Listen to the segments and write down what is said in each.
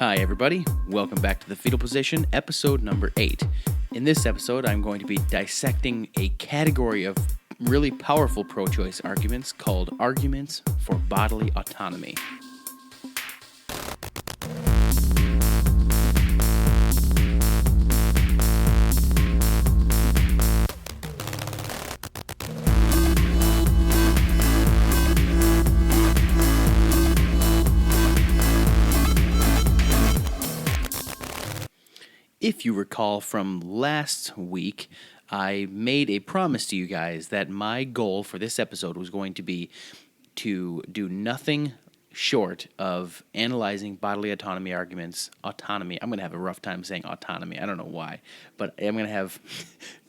Hi everybody, welcome back to The Fetal Position, episode number 8. In this episode, I'm going to be dissecting a category of really powerful pro-choice arguments called arguments for bodily autonomy. If you recall from last week, I made a promise to you guys that my goal for this episode was going to be to do nothing short of analyzing bodily autonomy arguments. Autonomy. I'm going to have a rough time saying autonomy. I don't know why, but I'm going to have...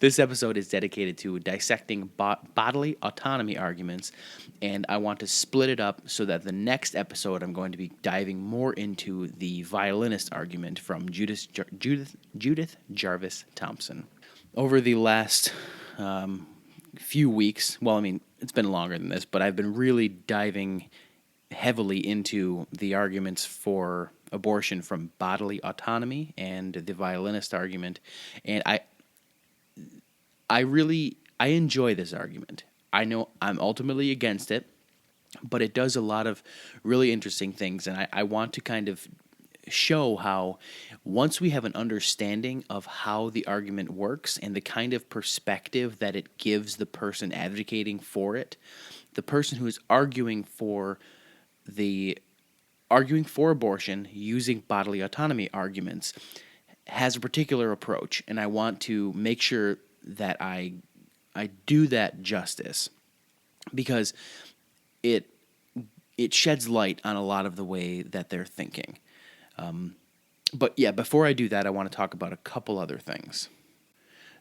This episode is dedicated to dissecting bodily autonomy arguments, and I want to split it up so that the next episode I'm going to be diving more into the violinist argument from Judith Jarvis Thompson. Over the last few weeks, it's been longer than this, but I've been really diving heavily into the arguments for abortion from bodily autonomy and the violinist argument, and I enjoy this argument. I know I'm ultimately against it, but it does a lot of really interesting things, and I want to kind of show how once we have an understanding of how the argument works and the kind of perspective that it gives the person advocating for it, the person who is arguing for abortion using bodily autonomy arguments has a particular approach, and I want to make sure that I do that justice because it sheds light on a lot of the way that they're thinking. But before I do that, I want to talk about a couple other things.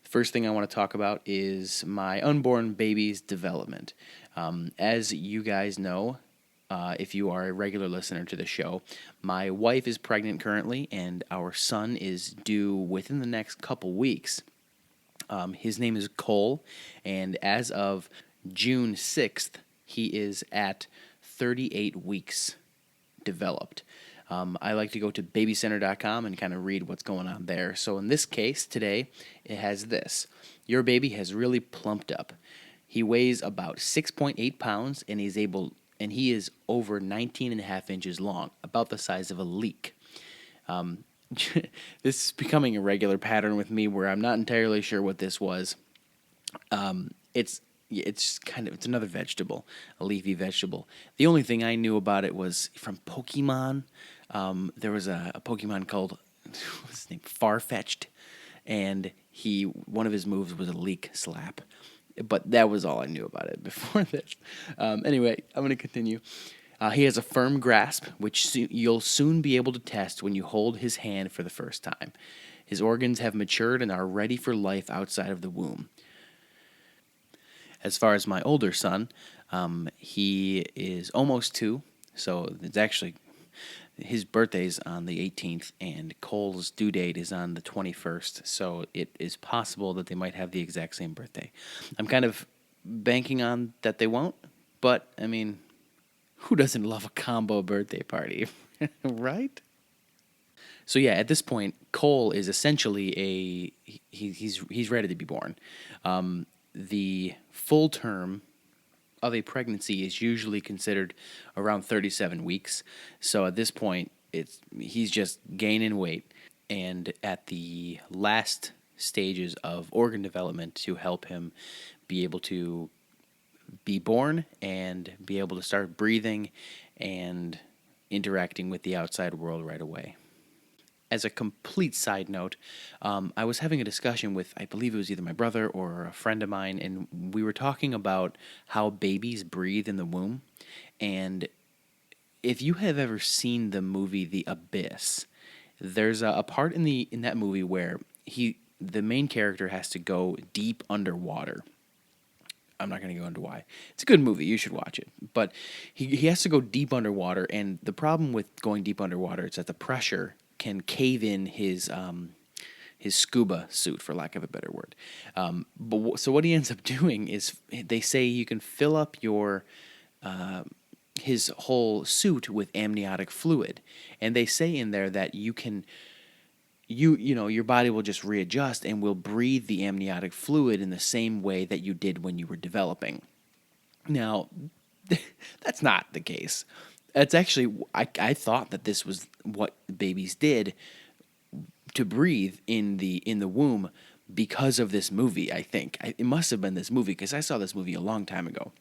The first thing I want to talk about is my unborn baby's development. As you guys know, if you are a regular listener to the show, my wife is pregnant currently, and our son is due within the next couple weeks. His name is Cole, and as of June 6th, he is at 38 weeks developed. I like to go to babycenter.com and kind of read what's going on there. So in this case, today, it has this. Your baby has really plumped up. He weighs about 6.8 pounds, and he is over 19 and a half inches long, about the size of a leek. This is becoming a regular pattern with me where I'm not entirely sure what this was. It's another vegetable, a leafy vegetable. The only thing I knew about it was from Pokemon. There was a Pokemon called, what's his name, Farfetch'd, and one of his moves was a leek slap. But that was all I knew about it before this. Anyway, I'm going to continue. He has a firm grasp, which you'll soon be able to test when you hold his hand for the first time. His organs have matured and are ready for life outside of the womb. As far as my older son, he is almost 2, so it's actually... His birthday's on the 18th, and Cole's due date is on the 21st, so it is possible that they might have the exact same birthday. I'm kind of banking on that they won't, but, who doesn't love a combo birthday party, right? So at this point, Cole is essentially he's ready to be born. The full term of a pregnancy is usually considered around 37 weeks. So at this point, he's just gaining weight, and at the last stages of organ development to help him be able to be born and be able to start breathing and interacting with the outside world right away. As a complete side note, I was having a discussion with, I believe it was either my brother or a friend of mine, and we were talking about how babies breathe in the womb. And if you have ever seen the movie The Abyss, there's a part in that movie where the main character has to go deep underwater. I'm not going to go into why. It's a good movie. You should watch it. But he has to go deep underwater, and the problem with going deep underwater is that the pressure can cave in his scuba suit, for lack of a better word. So what he ends up doing is, they say you can fill up your his whole suit with amniotic fluid. And they say in there that your body will just readjust and will breathe the amniotic fluid in the same way that you did when you were developing. Now, that's not the case. That's actually, I thought that this was what babies did to breathe in the womb because of this movie. I think it must have been this movie, because I saw this movie a long time ago.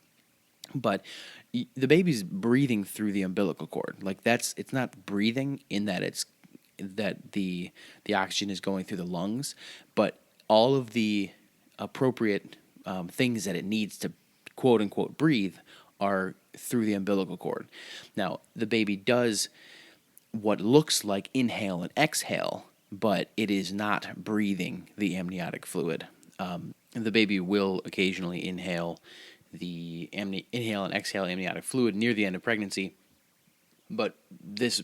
But the baby's breathing through the umbilical cord. Like, it's not breathing in that the oxygen is going through the lungs, but all of the appropriate things that it needs to quote unquote breathe are through the umbilical cord. Now, the baby does what looks like inhale and exhale, but it is not breathing the amniotic fluid. The baby will occasionally inhale and exhale amniotic fluid near the end of pregnancy, but this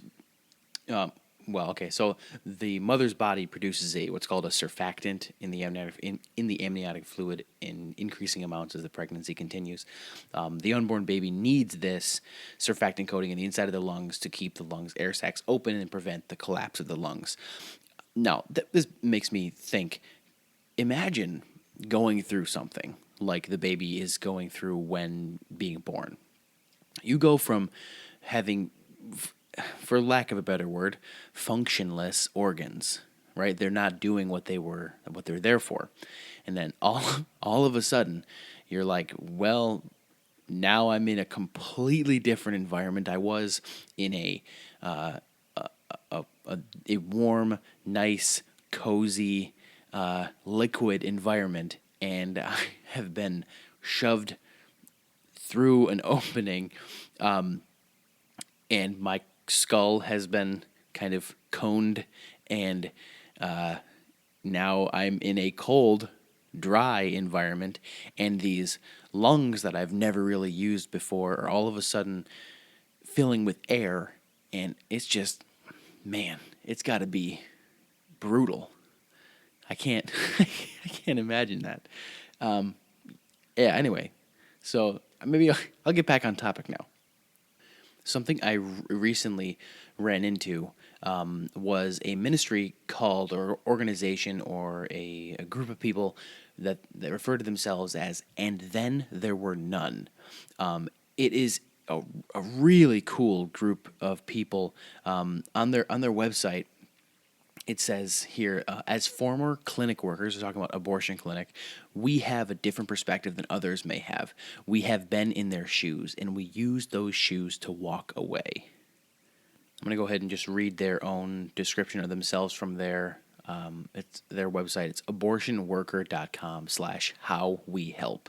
so the mother's body produces what's called a surfactant in the amniotic fluid in increasing amounts as the pregnancy continues. The unborn baby needs this surfactant coating in the inside of the lungs to keep the lungs air sacs open and prevent the collapse of the lungs. Now, this makes me think, imagine going through something like the baby is going through when being born. You go from having, for lack of a better word, functionless organs, right? They're not doing what they're there for. And then all of a sudden, you're like, well, now I'm in a completely different environment. I was in a warm, nice, cozy, liquid environment, and I have been shoved through an opening, and my skull has been kind of coned, and now I'm in a cold, dry environment, and these lungs that I've never really used before are all of a sudden filling with air, and it's just, man, it's got to be brutal. I can't imagine that. Anyway, so maybe I'll get back on topic now. Something I recently ran into was a ministry called, or organization, or a group of people that refer to themselves as "And Then There Were None." It is a really cool group of people. On their website, it says here, as former clinic workers, we're talking about abortion clinic, we have a different perspective than others may have. We have been in their shoes, and we use those shoes to walk away. I'm going to go ahead and just read their own description of themselves from their website. It's abortionworker.com/howwehelp.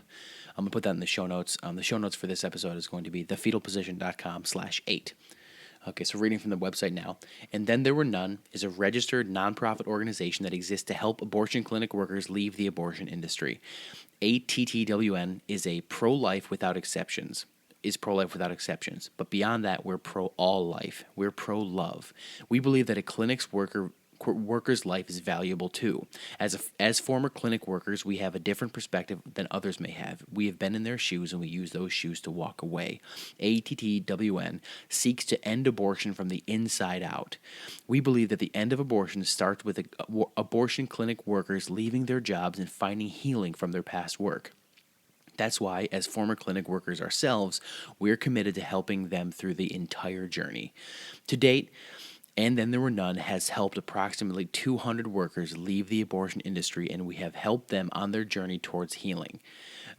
I'm going to put that in the show notes. The show notes for this episode is going to be thefetalposition.com/8. Okay, so reading from the website now. And Then There Were None is a registered nonprofit organization that exists to help abortion clinic workers leave the abortion industry. ATTWN is pro-life without exceptions. But beyond that, we're pro-all life. We're pro-love. We believe that a clinic's worker's life is valuable too. As former clinic workers, we have a different perspective than others may have. We have been in their shoes, and we use those shoes to walk away. ATTWN seeks to end abortion from the inside out. We believe that the end of abortion starts with abortion clinic workers leaving their jobs and finding healing from their past work. That's why, as former clinic workers ourselves, we're committed to helping them through the entire journey. To date, And Then There Were None has helped approximately 200 workers leave the abortion industry, and we have helped them on their journey towards healing.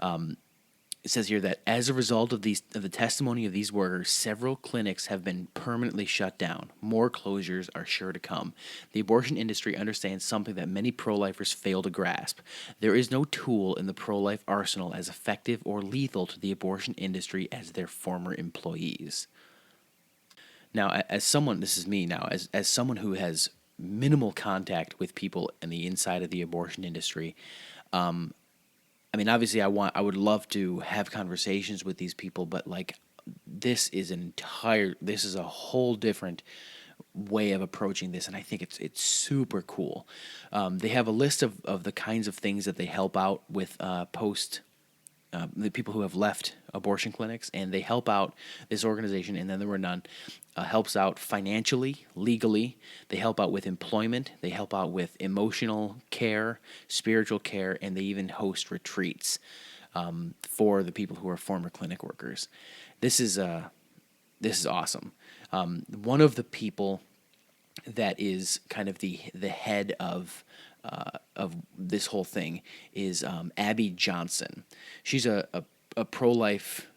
It says here that as a result of the testimony of these workers, several clinics have been permanently shut down. More closures are sure to come. The abortion industry understands something that many pro-lifers fail to grasp. There is no tool in the pro-life arsenal as effective or lethal to the abortion industry as their former employees. Now, as someone, this is me now, as someone who has minimal contact with people in the inside of the abortion industry, I mean, obviously, I would love to have conversations with these people, but this is a whole different way of approaching this, and I think it's super cool. They have a list of the kinds of things that they help out with the people who have left abortion clinics, and they help out. This organization, And Then There Were None, helps out financially, legally. They help out with employment. They help out with emotional care, spiritual care, and they even host retreats for the people who are former clinic workers. This is awesome. One of the people that is kind of the head of this whole thing is Abby Johnson. She's a pro-life.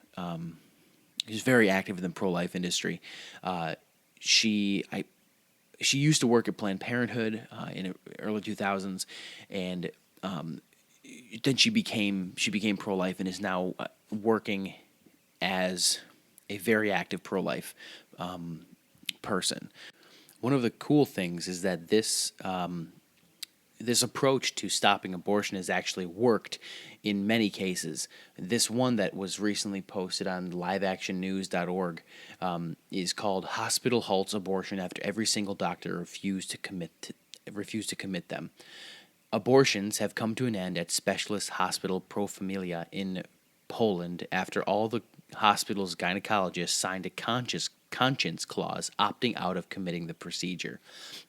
She's very active in the pro-life industry. She used to work at Planned Parenthood in the early 2000s, and then she became pro-life and is now working as a very active pro-life person. One of the cool things is that this approach to stopping abortion has actually worked in many cases. This one that was recently posted on liveactionnews.org is called "Hospital Halts Abortion After Every Single Doctor Refused to commit them." Abortions have come to an end at Specialist Hospital Pro Familia in Poland after all the hospital's gynecologists signed a conscience clause opting out of committing the procedure.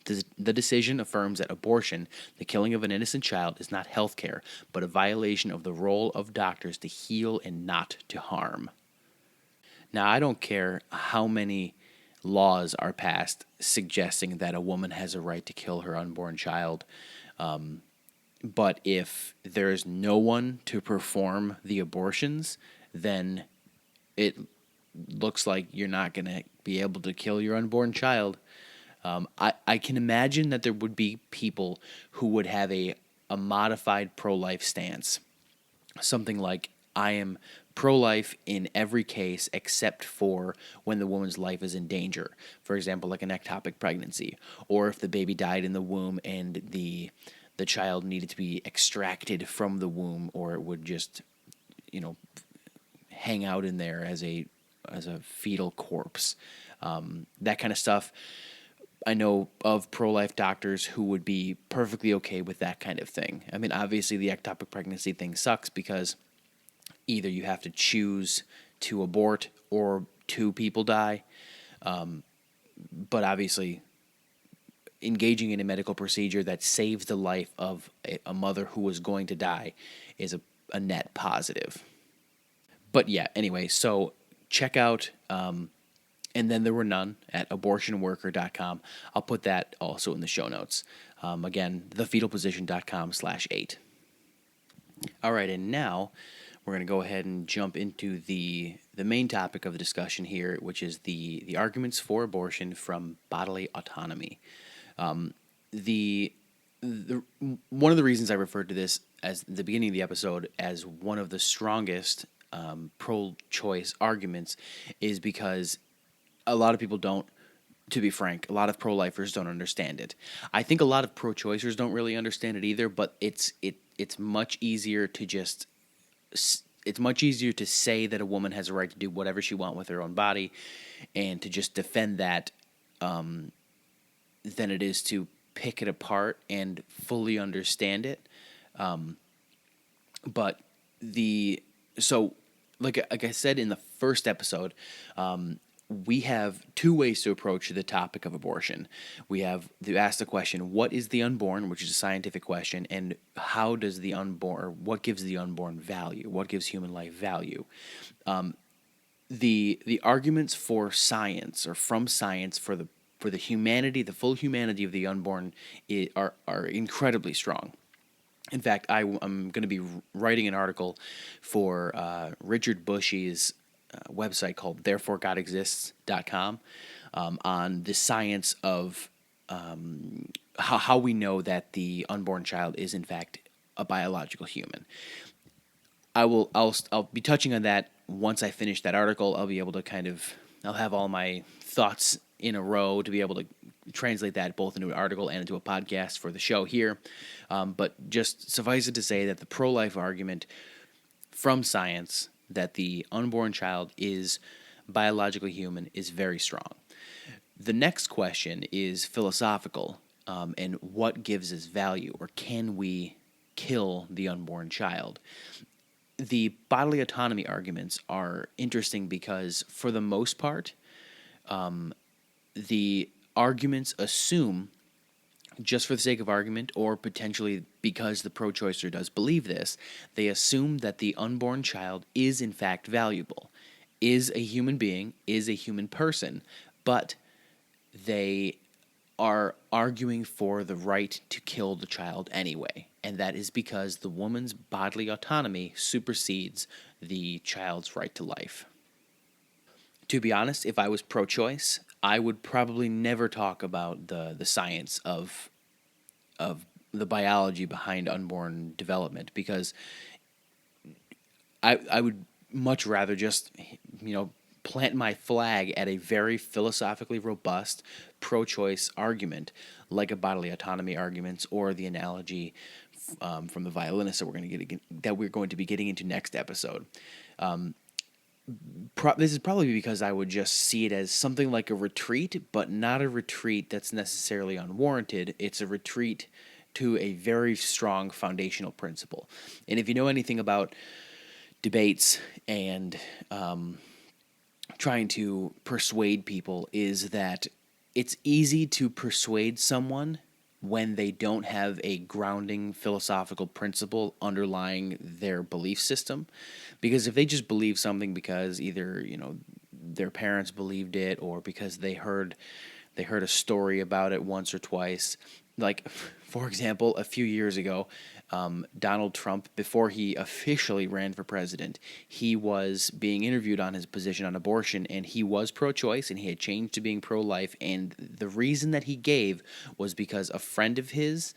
The decision affirms that abortion, the killing of an innocent child, is not health care, but a violation of the role of doctors to heal and not to harm. Now, I don't care how many laws are passed suggesting that a woman has a right to kill her unborn child, but if there's no one to perform the abortions, then it looks like you're not going to be able to kill your unborn child. I can imagine that there would be people who would have a modified pro-life stance. Something like, I am pro-life in every case except for when the woman's life is in danger. For example, like an ectopic pregnancy, or if the baby died in the womb and the child needed to be extracted from the womb, or it would just, hang out in there as a fetal corpse. That kind of stuff. I know of pro-life doctors who would be perfectly okay with that kind of thing. I mean, obviously the ectopic pregnancy thing sucks because either you have to choose to abort or two people die. But obviously engaging in a medical procedure that saves the life of a mother who was going to die is a net positive. But yeah, anyway, so check out And Then There Were None at abortionworker.com. I'll put that also in the show notes. Again, thefetalposition.com/8. All right, and now we're going to go ahead and jump into the main topic of the discussion here, which is the arguments for abortion from Bodily Autonomy. One of the reasons I referred to this as the beginning of the episode as one of the strongest pro-choice arguments is because a lot of people don't, to be frank, a lot of pro-lifers don't understand it. I think a lot of pro-choicers don't really understand it either, but it's much easier to say that a woman has a right to do whatever she wants with her own body and to just defend that than it is to pick it apart and fully understand it. Like I said in the first episode, we have two ways to approach the topic of abortion. We have to ask the question, what is the unborn, which is a scientific question, and how does the unborn, or what gives the unborn value? What gives human life value? The arguments for science, or from science, for the humanity, the full humanity of the unborn are incredibly strong. In fact, I'm going to be writing an article for Richard Bushy's website called ThereforeGodExists.com on the science of how we know that the unborn child is in fact a biological human. I'll be touching on that once I finish that article. I'll be able to I'll have all my thoughts in a row to be able to translate that both into an article and into a podcast for the show here. But just suffice it to say that the pro-life argument from science that the unborn child is biologically human is very strong. The next question is philosophical, and what gives us value, or can we kill the unborn child? the bodily autonomy arguments are interesting because, for the most part, the arguments assume, just for the sake of argument, or potentially because the pro-choicer does believe this, they assume that the unborn child is in fact valuable, is a human being, is a human person, but they are arguing for the right to kill the child anyway. And that is because the woman's bodily autonomy supersedes the child's right to life. To be honest, if I was pro-choice, I would probably never talk about the science of the biology behind unborn development, because I would much rather just, plant my flag at a very philosophically robust pro-choice argument, like a bodily autonomy arguments, or the analogy from the Violinist that we're going to be getting into next episode. This is probably because I would just see it as something like a retreat, but not a retreat that's necessarily unwarranted. It's a retreat to a very strong foundational principle. And if you know anything about debates and trying to persuade people, is that it's easy to persuade someone when they don't have a grounding philosophical principle underlying their belief system. Because if they just believe something because either, their parents believed it, or because they heard a story about it once or twice. Like, for example, a few years ago, Donald Trump, before he officially ran for president, he was being interviewed on his position on abortion, and he was pro-choice, and he had changed to being pro-life, and the reason that he gave was because a friend of his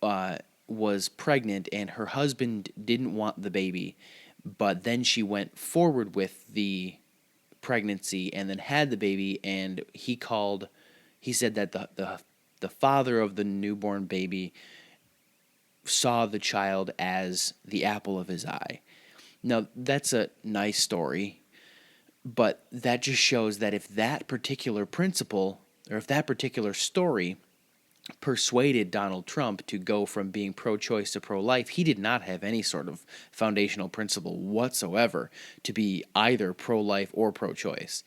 was pregnant, and her husband didn't want the baby, but then she went forward with the pregnancy and then had the baby, and he said that the father of the newborn baby saw the child as the apple of his eye. Now, that's a nice story, but that just shows that if that particular principle, or if that particular story persuaded Donald Trump to go from being pro-choice to pro-life, he did not have any sort of foundational principle whatsoever to be either pro-life or pro-choice.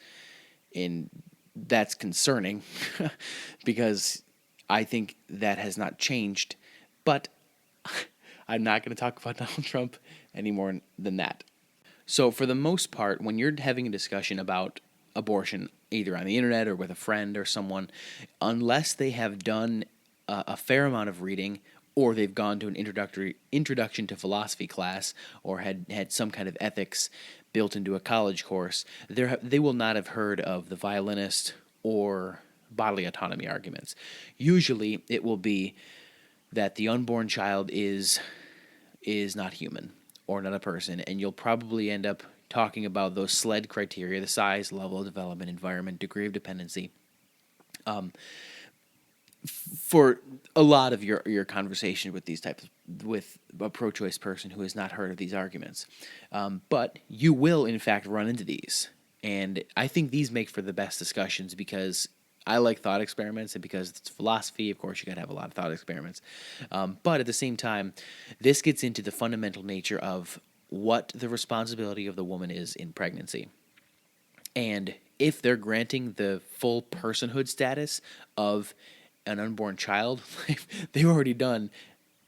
And that's concerning because I think that has not changed, but I'm not going to talk about Donald Trump any more than that. So for the most part, when you're having a discussion about abortion, either on the internet or with a friend or someone, unless they have done a fair amount of reading, or they've gone to an introduction to philosophy class, or had some kind of ethics built into a college course, they will not have heard of the Violinist or bodily autonomy arguments. Usually it will be that the unborn child is not human or not a person, and you'll probably end up talking about those SLED criteria: the size, level of development, environment, degree of dependency, for a lot of your conversation with these types with a pro-choice person who has not heard of these arguments. But you will, in fact, run into these. And I think these make for the best discussions because I like thought experiments, and because it's philosophy, of course, you got to have a lot of thought experiments. But at the same time, this gets into the fundamental nature of what the responsibility of the woman is in pregnancy. And if they're granting the full personhood status of an unborn child, they've already done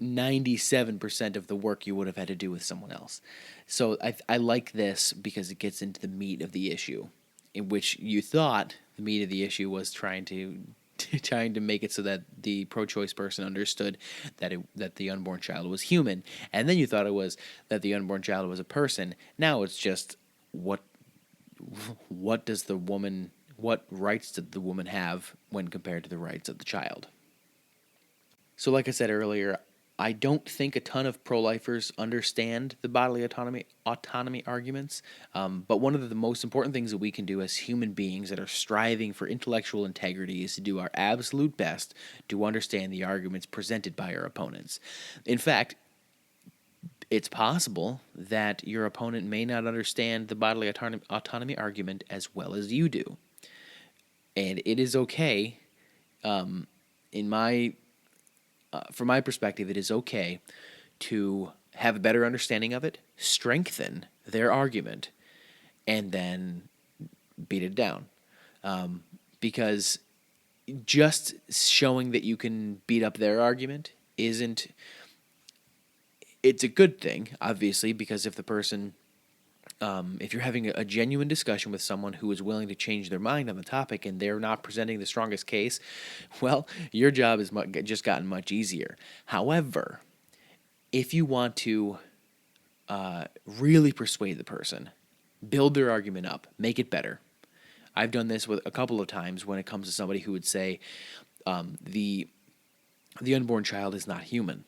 97% of the work you would have had to do with someone else. So I like this because it gets into the meat of the issue, in which you thought the meat of the issue was trying to make it so that the pro-choice person understood that the unborn child was human, and then you thought it was that the unborn child was a person. Now it's just what rights did the woman have when compared to the rights of the child? So like I said earlier, I don't think a ton of pro-lifers understand the bodily autonomy arguments, but one of the most important things that we can do as human beings that are striving for intellectual integrity is to do our absolute best to understand the arguments presented by our opponents. In fact, it's possible that your opponent may not understand the bodily autonomy argument as well as you do. And it is okay, from my perspective, it is okay to have a better understanding of it, strengthen their argument, and then beat it down. Because just showing that you can beat up their argument isn't... It's a good thing, obviously, because if the person... if you're having a genuine discussion with someone who is willing to change their mind on the topic and they're not presenting the strongest case, well, your job has just gotten much easier. However, if you want to really persuade the person, build their argument up, make it better. I've done this with a couple of times when it comes to somebody who would say the unborn child is not human,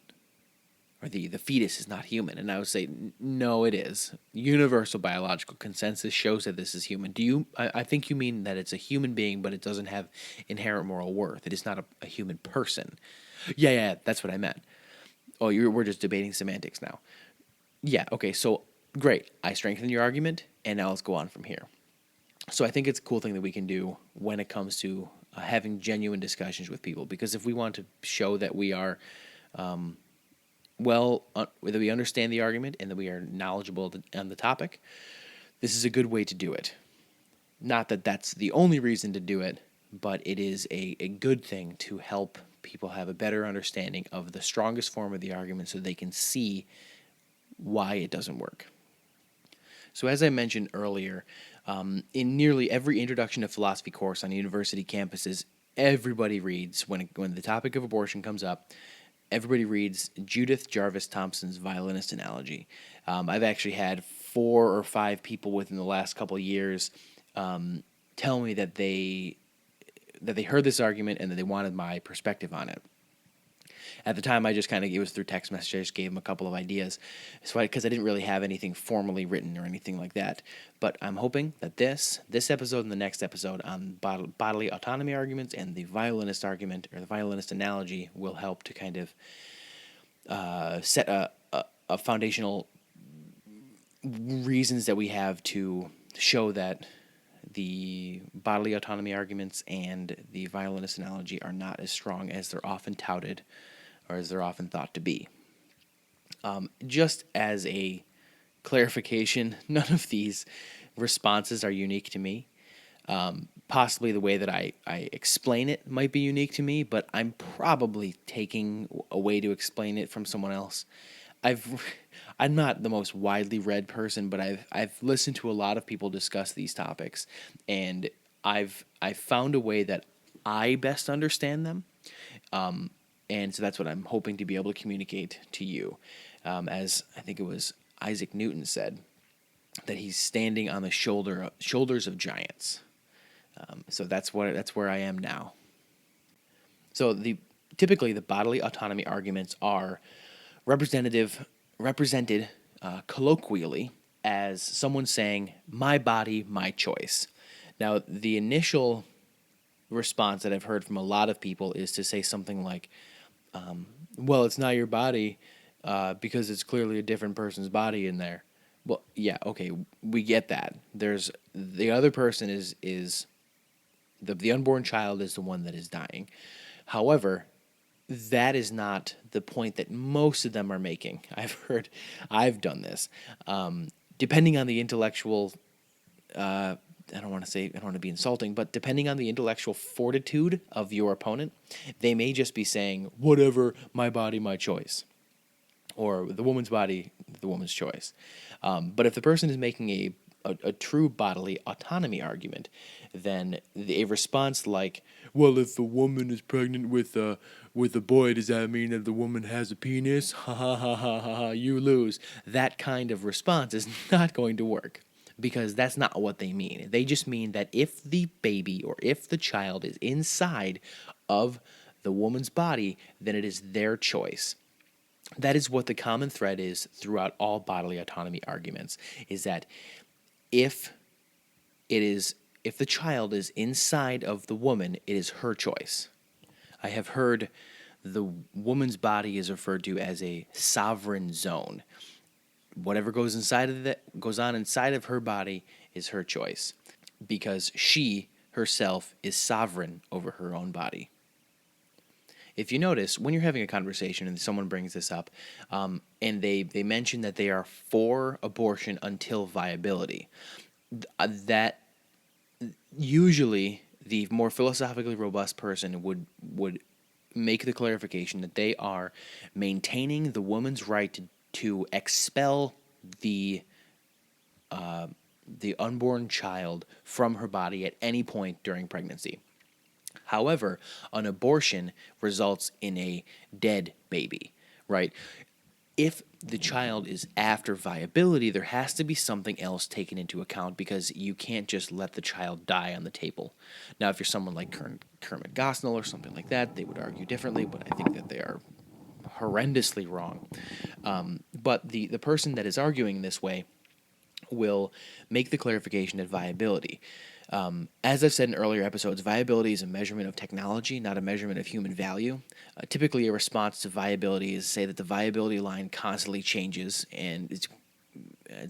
or the fetus is not human. And I would say, no, it is. Universal biological consensus shows that this is human. I think you mean that it's a human being, but it doesn't have inherent moral worth. It is not a human person. Yeah, that's what I meant. Oh, we're just debating semantics now. Yeah, okay, so great. I strengthened your argument, and now let's go on from here. So I think it's a cool thing that we can do when it comes to having genuine discussions with people, because if we want to show that we are... that we understand the argument and that we are knowledgeable on the topic, this is a good way to do it. Not that that's the only reason to do it, but it is a good thing to help people have a better understanding of the strongest form of the argument so they can see why it doesn't work. So as I mentioned earlier, in nearly every introduction to philosophy course on university campuses, everybody reads, when the topic of abortion comes up, everybody reads Judith Jarvis Thompson's Violinist analogy. I've actually had 4 or 5 people within the last couple of years tell me that they heard this argument and that they wanted my perspective on it. At the time, it was through text message. I just gave them a couple of ideas, because I didn't really have anything formally written or anything like that. But I'm hoping that this episode and the next episode on bodily autonomy arguments and the violinist argument, or the violinist analogy, will help to kind of set a foundational reasons that we have to show that the bodily autonomy arguments and the violinist analogy are not as strong as they're often touted, or as they're often thought to be. Just as a clarification, none of these responses are unique to me. Possibly the way that I explain it might be unique to me, but I'm probably taking a way to explain it from someone else. I'm not the most widely read person, but I've listened to a lot of people discuss these topics, and I've found a way that I best understand them. And so that's what I'm hoping to be able to communicate to you. As I think it was Isaac Newton said, that he's standing on the shoulders of giants. So that's where I am now. So typically the bodily autonomy arguments are represented colloquially as someone saying, "My body, my choice." Now, the initial response that I've heard from a lot of people is to say something like, well, it's not your body because it's clearly a different person's body in there. Well, yeah, okay, we get that. There's the other person is the unborn child is the one that is dying. However, that is not the point that most of them are making. I've done this. Depending on the intellectual, I don't want to be insulting, but depending on the intellectual fortitude of your opponent, they may just be saying, whatever, my body, my choice. Or the woman's body, the woman's choice. But if the person is making a true bodily autonomy argument, then a response like, well, if a woman is pregnant with a boy, does that mean that the woman has a penis? Ha ha ha ha ha ha, you lose. That kind of response is not going to work, because that's not what they mean. They just mean that if the baby or if the child is inside of the woman's body, then it is their choice. That is what the common thread is throughout all bodily autonomy arguments, is that if the child is inside of the woman, it is her choice. I have heard the woman's body is referred to as a sovereign zone. Whatever goes on inside of her body is her choice, because she herself is sovereign over her own body. if you notice, when you're having a conversation and someone brings this up, and they mention that they are for abortion until viability, that usually the more philosophically robust person would make the clarification that they are maintaining the woman's right to expel the the unborn child from her body at any point during pregnancy. However, an abortion results in a dead baby, right? If the child is after viability, there has to be something else taken into account because you can't just let the child die on the table. Now, if you're someone like Kermit Gosnell or something like that, they would argue differently, but I think that they are horrendously wrong. But the person that is arguing this way will make the clarification that viability. As I've said in earlier episodes, viability is a measurement of technology, not a measurement of human value. Typically, a response to viability is to say that the viability line constantly changes and it's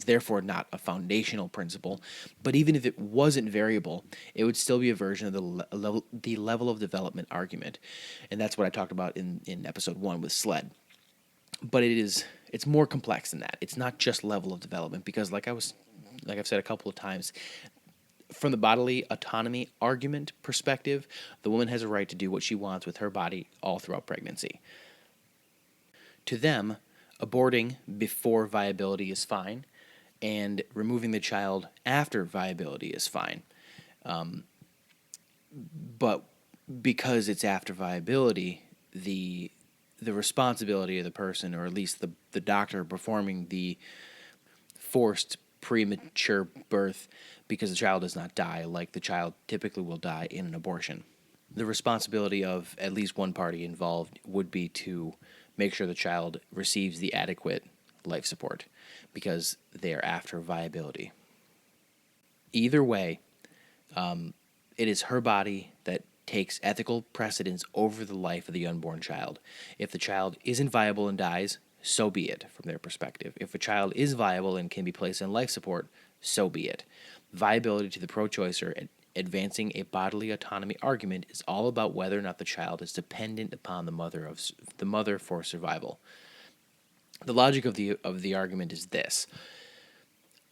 therefore not a foundational principle. But even if it wasn't variable, it would still be a version of the level of development argument. And that's what I talked about in episode 1 with SLED. But it's more complex than that. It's not just level of development because like I've said a couple of times, from the bodily autonomy argument perspective, the woman has a right to do what she wants with her body all throughout pregnancy. To them, aborting before viability is fine, and removing the child after viability is fine. But because it's after viability, the responsibility of the person, or at least the doctor performing the forced premature birth, because the child does not die like the child typically will die in an abortion. The responsibility of at least one party involved would be to make sure the child receives the adequate life support because they are after viability. Either way, it is her body that takes ethical precedence over the life of the unborn child. If the child isn't viable and dies, so be it from their perspective. If a child is viable and can be placed on life support, so be it. Viability to the pro-choicer advancing a bodily autonomy argument is all about whether or not the child is dependent upon the mother for survival. The logic of the argument is this: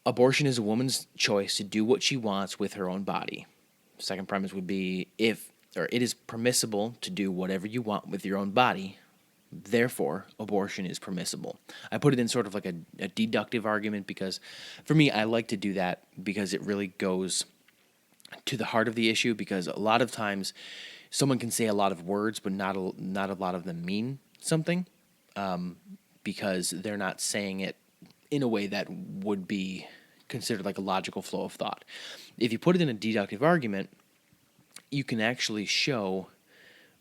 abortion is a woman's choice to do what she wants with her own body. Second premise would be it is permissible to do whatever you want with your own body. Therefore, abortion is permissible. I put it in sort of like a deductive argument because, for me, I like to do that because it really goes to the heart of the issue. Because a lot of times, someone can say a lot of words, but not a lot of them mean something, because they're not saying it in a way that would be considered like a logical flow of thought. If you put it in a deductive argument, you can actually show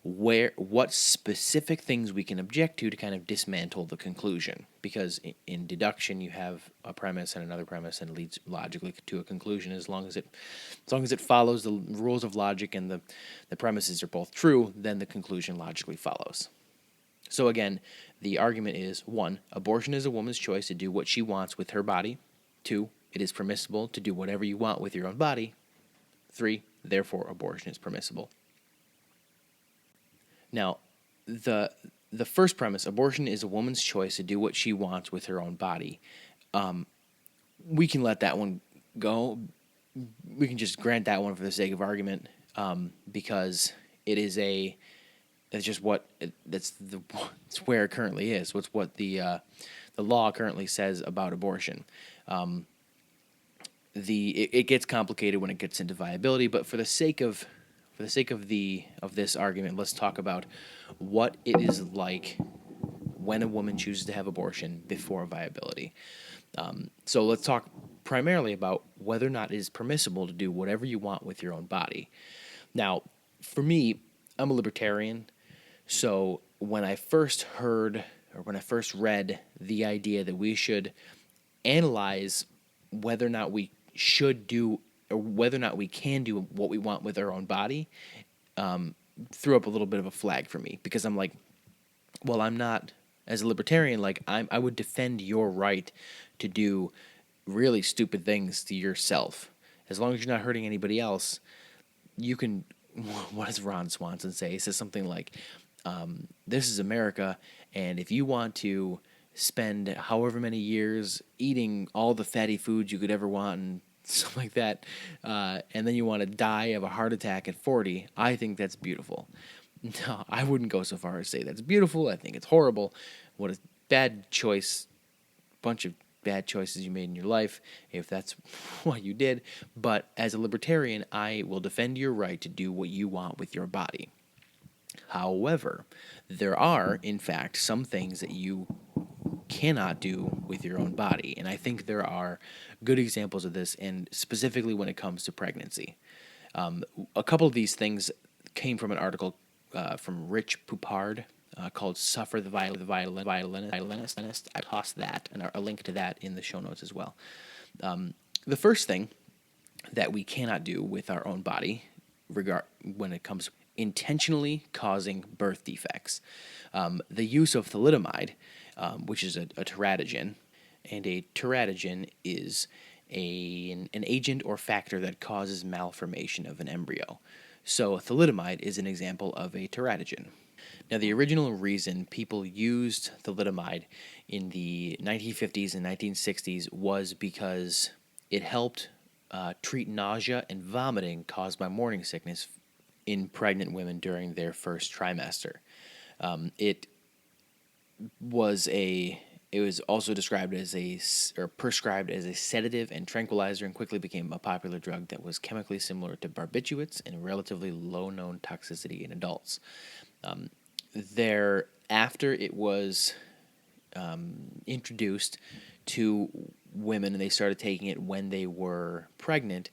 what specific things we can object to kind of dismantle the conclusion. Because in deduction, you have a premise and another premise, and it leads logically to a conclusion. As long as it follows the rules of logic and the premises are both true, then the conclusion logically follows. So again, the argument is: 1, abortion is a woman's choice to do what she wants with her body. 2, it is permissible to do whatever you want with your own body. 3, therefore abortion is permissible. Now, the first premise, abortion is a woman's choice to do what she wants with her own body. We can let that one go. We can just grant that one for the sake of argument, because it's where it currently is. What's what the law currently says about abortion. It gets complicated when it gets into viability, but for the sake of this argument, let's talk about what it is like when a woman chooses to have abortion before viability. So let's talk primarily about whether or not it is permissible to do whatever you want with your own body. Now, for me, I'm a libertarian, so when I first read the idea that we should analyze whether or not we should do or whether or not we can do what we want with our own body, threw up a little bit of a flag for me, because I'm like, well, I'm not, as a libertarian, like I would defend your right to do really stupid things to yourself. As long as you're not hurting anybody else, you can, what does Ron Swanson say? He says something like, this is America, and if you want to spend however many years eating all the fatty foods you could ever want and stuff like that, and then you want to die of a heart attack at 40, I think that's beautiful. No, I wouldn't go so far as to say that's beautiful. I think it's horrible. What a bad choice, bunch of bad choices you made in your life, if that's what you did. But as a libertarian, I will defend your right to do what you want with your body. However, there are, in fact, some things that you cannot do with your own body. And I think there are good examples of this, and specifically when it comes to pregnancy. A couple of these things came from an article from Rich Poupard called Suffer the Violinist. I tossed that and a link to that in the show notes as well. The first thing that we cannot do with our own body when it comes to intentionally causing birth defects. The use of thalidomide, which is a teratogen, and a teratogen is an agent or factor that causes malformation of an embryo. So thalidomide is an example of a teratogen. Now, the original reason people used thalidomide in the 1950s and 1960s was because it helped treat nausea and vomiting caused by morning sickness in pregnant women during their first trimester. It was also described as prescribed as a sedative and tranquilizer, and quickly became a popular drug that was chemically similar to barbiturates and relatively low known toxicity in adults. After it was introduced to women and they started taking it when they were pregnant,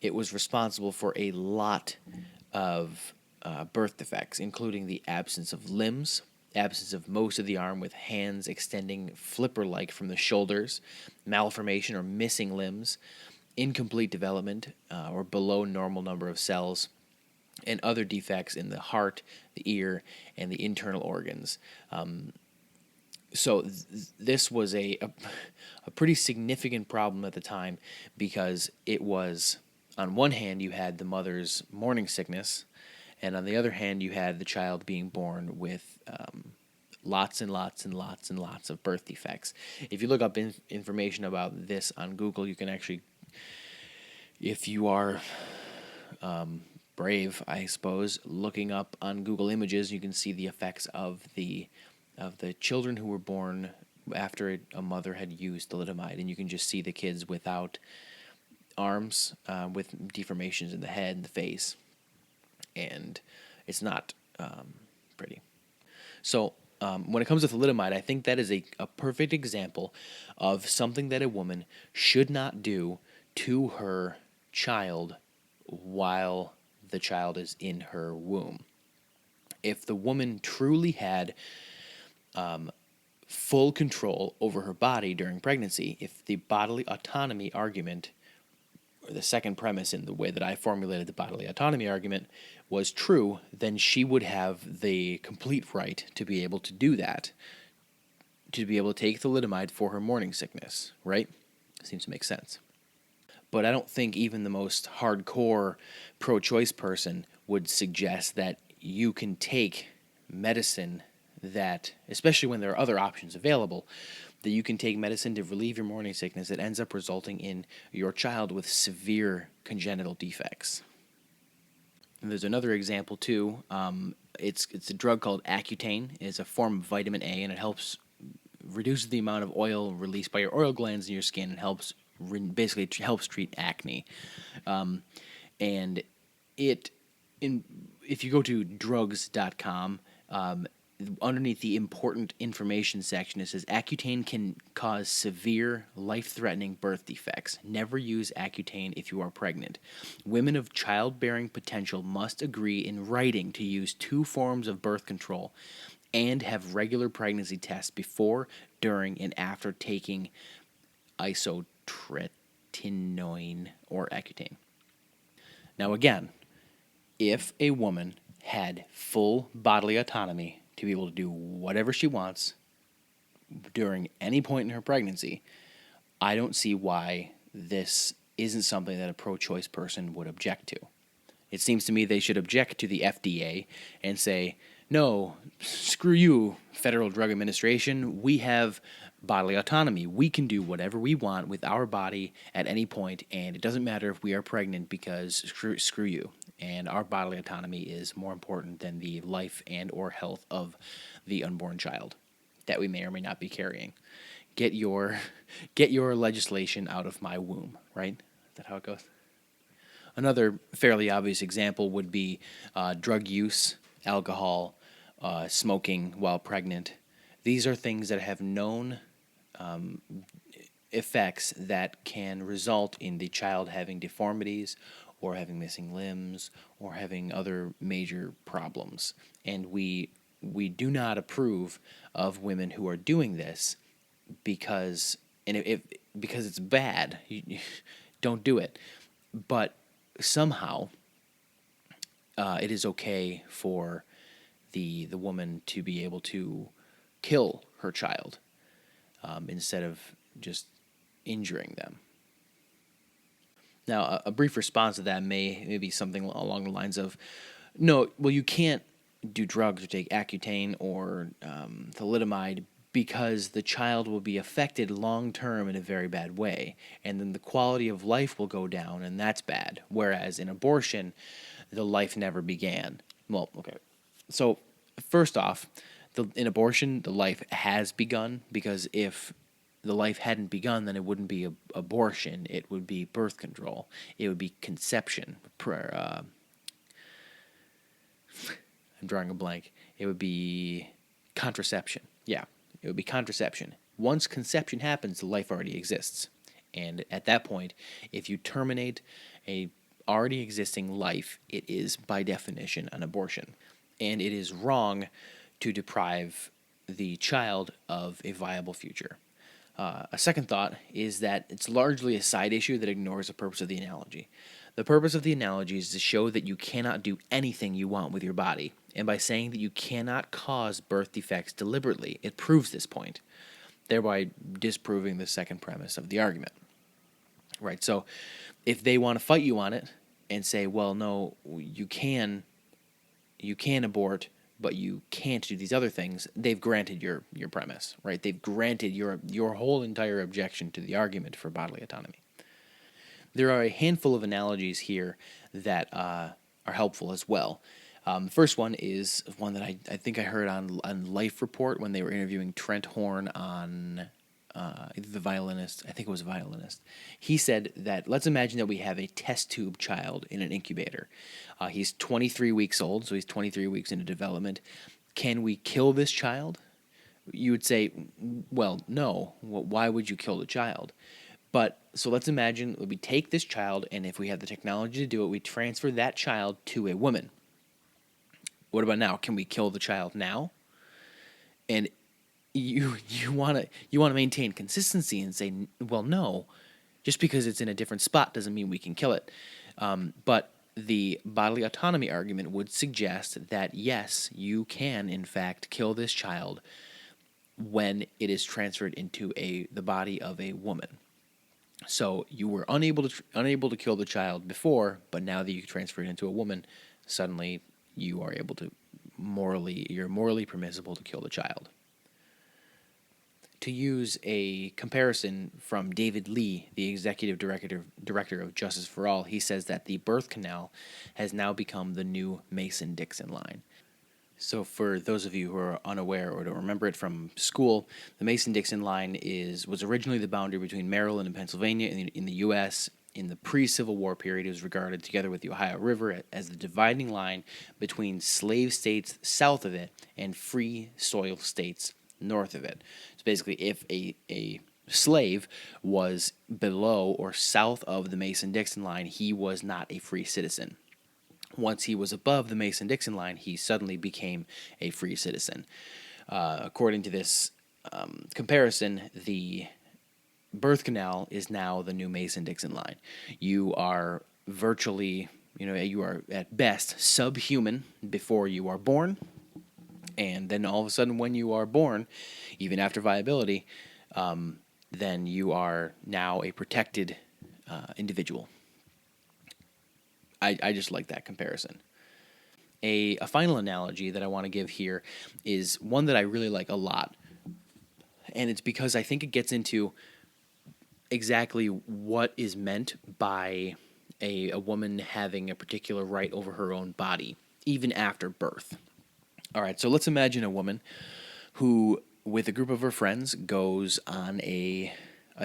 it was responsible for a lot of birth defects, including the absence of limbs, absence of most of the arm with hands extending flipper-like from the shoulders, malformation or missing limbs, incomplete development or below normal number of cells, and other defects in the heart, the ear, and the internal organs. So this was a pretty significant problem at the time, because it was, on one hand, you had the mother's morning sickness, and on the other hand, you had the child being born with lots and lots and lots and lots of birth defects. If you look up information about this on Google, you can actually, if you are brave, I suppose, looking up on Google Images, you can see the effects of the children who were born after a mother had used thalidomide, and you can just see the kids without arms, with deformations in the head and the face, and it's not pretty. So when it comes to thalidomide, I think that is a perfect example of something that a woman should not do to her child while the child is in her womb. If the woman truly had full control over her body during pregnancy, if the bodily autonomy argument, or the second premise in the way that I formulated the bodily autonomy argument, was true, then she would have the complete right to be able to do that, to be able to take thalidomide for her morning sickness, right? Seems to make sense. But I don't think even the most hardcore pro-choice person would suggest that you can take medicine that, especially when there are other options available, that you can take medicine to relieve your morning sickness that ends up resulting in your child with severe congenital defects. And there's another example too. It's a drug called Accutane. It's a form of vitamin A, and it helps reduce the amount of oil released by your oil glands in your skin, and basically helps treat acne. And if you go to drugs.com, underneath the important information section, it says Accutane can cause severe, life-threatening birth defects. Never use Accutane if you are pregnant. Women of childbearing potential must agree in writing to use 2 forms of birth control and have regular pregnancy tests before, during, and after taking isotretinoin or Accutane. Now again, if a woman had full bodily autonomy to be able to do whatever she wants during any point in her pregnancy, I don't see why this isn't something that a pro-choice person would object to. It seems to me they should object to the FDA and say, no, screw you, Federal Drug Administration. We have bodily autonomy. We can do whatever we want with our body at any point, and it doesn't matter if we are pregnant because screw you. And our bodily autonomy is more important than the life and or health of the unborn child that we may or may not be carrying. Get your legislation out of my womb, right? Is that how it goes? Another fairly obvious example would be drug use, alcohol, smoking while pregnant. These are things that have known effects that can result in the child having deformities or having missing limbs or having other major problems. And we do not approve of women who are doing this because because it's bad. You don't do it. But somehow it is okay for the woman to be able to kill her child instead of just injuring them. Now, a brief response to that may be something along the lines of, no, well, you can't do drugs or take Accutane or thalidomide because the child will be affected long term in a very bad way, and then the quality of life will go down, and that's bad. Whereas in abortion, the life never began. Well, okay. So, first off, in abortion, the life has begun, because if the life hadn't begun, then it wouldn't be abortion. It would be birth control. It would be conception. I'm drawing a blank. It would be contraception. Yeah, it would be contraception. Once conception happens, the life already exists. And at that point, if you terminate a already existing life, it is by definition an abortion. And it is wrong to deprive the child of a viable future. A second thought is that it's largely a side issue that ignores the purpose of the analogy. The purpose of the analogy is to show that you cannot do anything you want with your body. And by saying that you cannot cause birth defects deliberately, it proves this point, thereby disproving the second premise of the argument. Right, so if they want to fight you on it and say, well, no, you can abort, but you can't do these other things, they've granted your premise, right? They've granted your whole entire objection to the argument for bodily autonomy. There are a handful of analogies here that are helpful as well. The first one is one that I think I heard on Life Report when they were interviewing Trent Horn on the Violinist. I think it was Violinist. He said that, let's imagine that we have a test tube child in an incubator. He's 23 weeks old, so he's 23 weeks into development. Can we kill this child? You would say, well, no. Why would you kill the child? But so let's imagine we take this child, and if we have the technology to do it, we transfer that child to a woman. What about now? Can we kill the child now? And you want to maintain consistency and say, well, no, just because it's in a different spot doesn't mean we can kill it. But the bodily autonomy argument would suggest that yes, you can in fact kill this child when it is transferred into the body of a woman. So you were unable to kill the child before, but now that you transfer it into a woman, suddenly you are able to you're morally permissible to kill the child. To use a comparison from David Lee, the executive director of Justice for All, he says that the birth canal has now become the new Mason-Dixon line. So for those of you who are unaware or don't remember it from school, the Mason-Dixon line was originally the boundary between Maryland and Pennsylvania in the U.S. In the pre-Civil War period, it was regarded, together with the Ohio River, as the dividing line between slave states south of it and free soil states north of it. So basically, if a slave was below or south of the Mason-Dixon line, he was not a free citizen. Once he was above the Mason-Dixon line, he suddenly became a free citizen. According to this comparison, the birth canal is now the new Mason-Dixon line. You are virtually, you are at best subhuman before you are born, and then all of a sudden when you are born, even after viability, then you are now a protected individual. I just like that comparison. A final analogy that I want to give here is one that I really like a lot, and it's because I think it gets into exactly what is meant by a woman having a particular right over her own body, even after birth. All right, so let's imagine a woman who, with a group of her friends, goes on a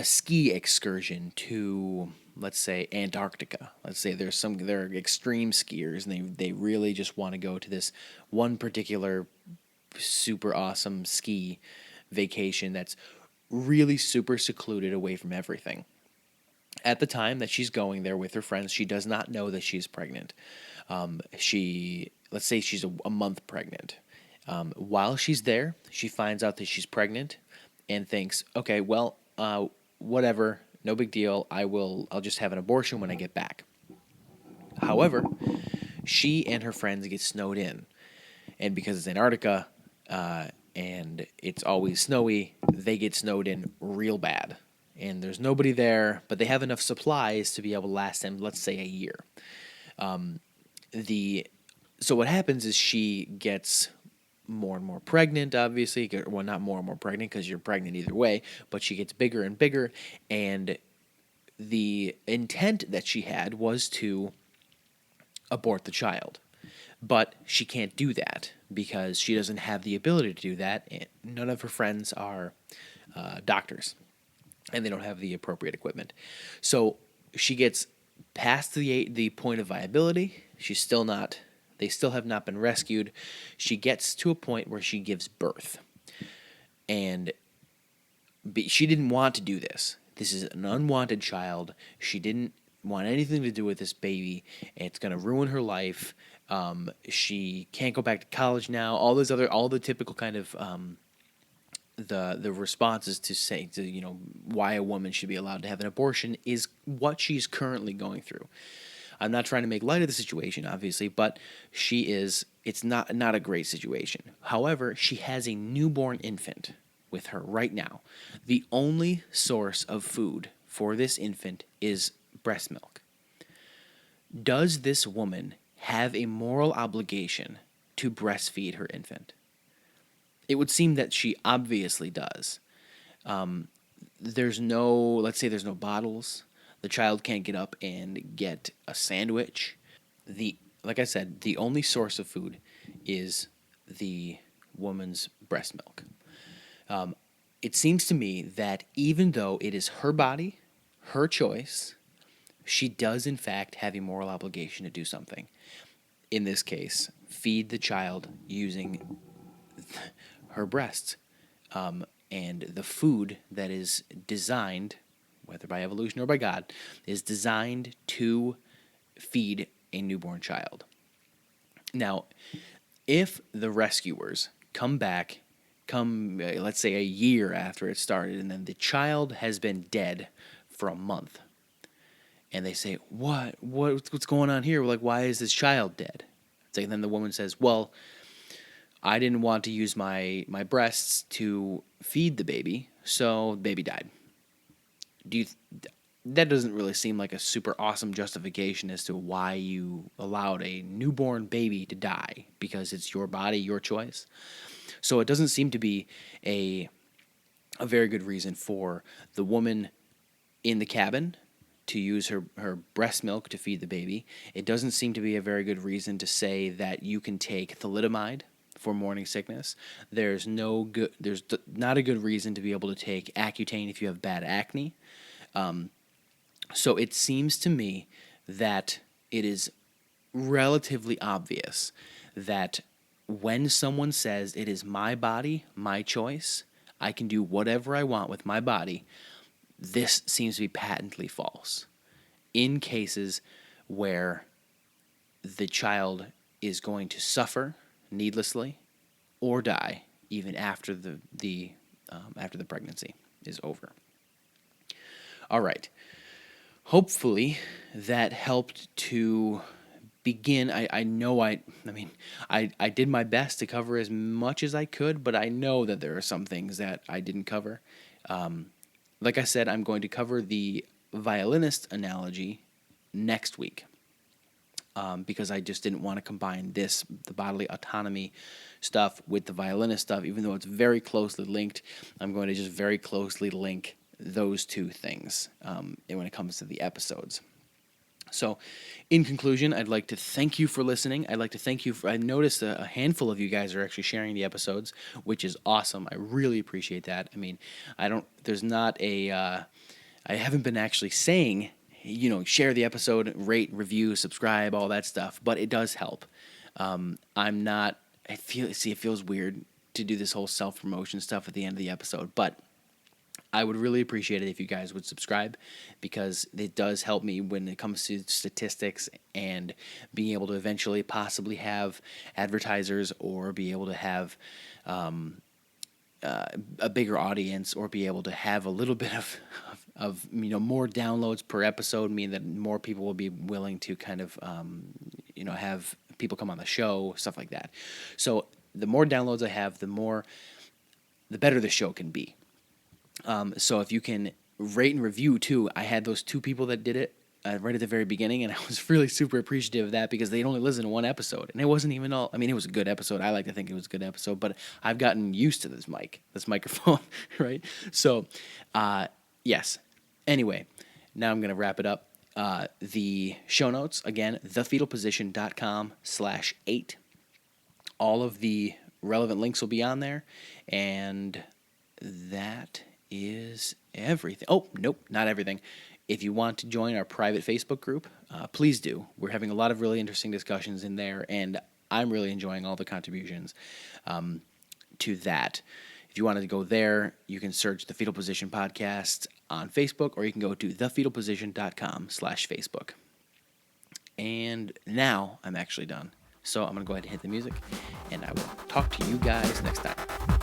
ski excursion to, let's say, Antarctica. Let's say they're extreme skiers and they really just want to go to this one particular super awesome ski vacation that's really super secluded away from everything. At the time that she's going there with her friends, she does not know that she's pregnant. Let's say she's a month pregnant. While she's there, she finds out that she's pregnant and thinks, okay, well, whatever, no big deal. I'll just have an abortion when I get back. However, she and her friends get snowed in, and because it's Antarctica and it's always snowy, they get snowed in real bad. And there's nobody there, but they have enough supplies to be able to last them, let's say, a year. So what happens is she gets more and more pregnant, obviously. Well, not more and more pregnant because you're pregnant either way, but she gets bigger and bigger. And the intent that she had was to abort the child. But she can't do that because she doesn't have the ability to do that. And none of her friends are doctors, and they don't have the appropriate equipment. So she gets past the point of viability. They still have not been rescued. She gets to a point where she gives birth. And she didn't want to do this. This is an unwanted child. She didn't want anything to do with this baby. It's going to ruin her life. She can't go back to college now. All the typical kind of the responses to why a woman should be allowed to have an abortion is what she's currently going through. I'm not trying to make light of the situation, obviously, but it's not a great situation. However, she has a newborn infant with her right now. The only source of food for this infant is breast milk. Does this woman have a moral obligation to breastfeed her infant? It would seem that she obviously does. Let's say there's no bottles. The child can't get up and get a sandwich. Like I said, the only source of food is the woman's breast milk. It seems to me that even though it is her body, her choice, she does in fact have a moral obligation to do something. In this case, feed the child using her breasts. And the food that is designed, whether by evolution or by God, is designed to feed a newborn child. Now, if the rescuers come back, let's say a year after it started, and then the child has been dead for a month, and they say, what's going on here? Like, why is this child dead? And then the woman says, well, I didn't want to use my breasts to feed the baby, so the baby died. That doesn't really seem like a super awesome justification as to why you allowed a newborn baby to die, because it's your body, your choice. So it doesn't seem to be a very good reason for the woman in the cabin to use her breast milk to feed the baby. It doesn't seem to be a very good reason to say that you can take thalidomide for morning sickness. There's not a good reason to be able to take Accutane if you have bad acne. So it seems to me that it is relatively obvious that when someone says it is my body, my choice, I can do whatever I want with my body, this seems to be patently false. In cases where the child is going to suffer needlessly or die even after the pregnancy is over. All right. Hopefully that helped to begin. I did my best to cover as much as I could, but I know that there are some things that I didn't cover. Like I said, I'm going to cover the violinist analogy next week. because I just didn't want to combine the bodily autonomy stuff with the violinist stuff, even though it's very closely linked. I'm going to just very closely link those two things when it comes to the episodes. So, in conclusion, I'd like to thank you for listening. I'd like to thank you I noticed a handful of you guys are actually sharing the episodes, which is awesome. I really appreciate that. I mean, I haven't been actually saying, share the episode, rate, review, subscribe, all that stuff, but it does help. It feels weird to do this whole self-promotion stuff at the end of the episode, but I would really appreciate it if you guys would subscribe, because it does help me when it comes to statistics and being able to eventually possibly have advertisers, or be able to have a bigger audience, or be able to have a little bit of more downloads per episode, meaning that more people will be willing to kind of have people come on the show, stuff like that. So the more downloads I have, the better the show can be. So if you can rate and review too, I had those two people that did it right at the very beginning, and I was really super appreciative of that, because they'd only listened to one episode, and it wasn't even all. I mean, it was a good episode. I like to think it was a good episode, but I've gotten used to this microphone, right? So, yes. Anyway, now I'm going to wrap it up. The show notes, again, thefetalposition.com/8. All of the relevant links will be on there, and that is everything. Oh, nope, not everything. If you want to join our private Facebook group, please do. We're having a lot of really interesting discussions in there, and I'm really enjoying all the contributions to that. If you wanted to go there, you can search the Fetal Position Podcast on Facebook, or you can go to thefetalposition.com/Facebook. And now I'm actually done. So I'm going to go ahead and hit the music, and I will talk to you guys next time.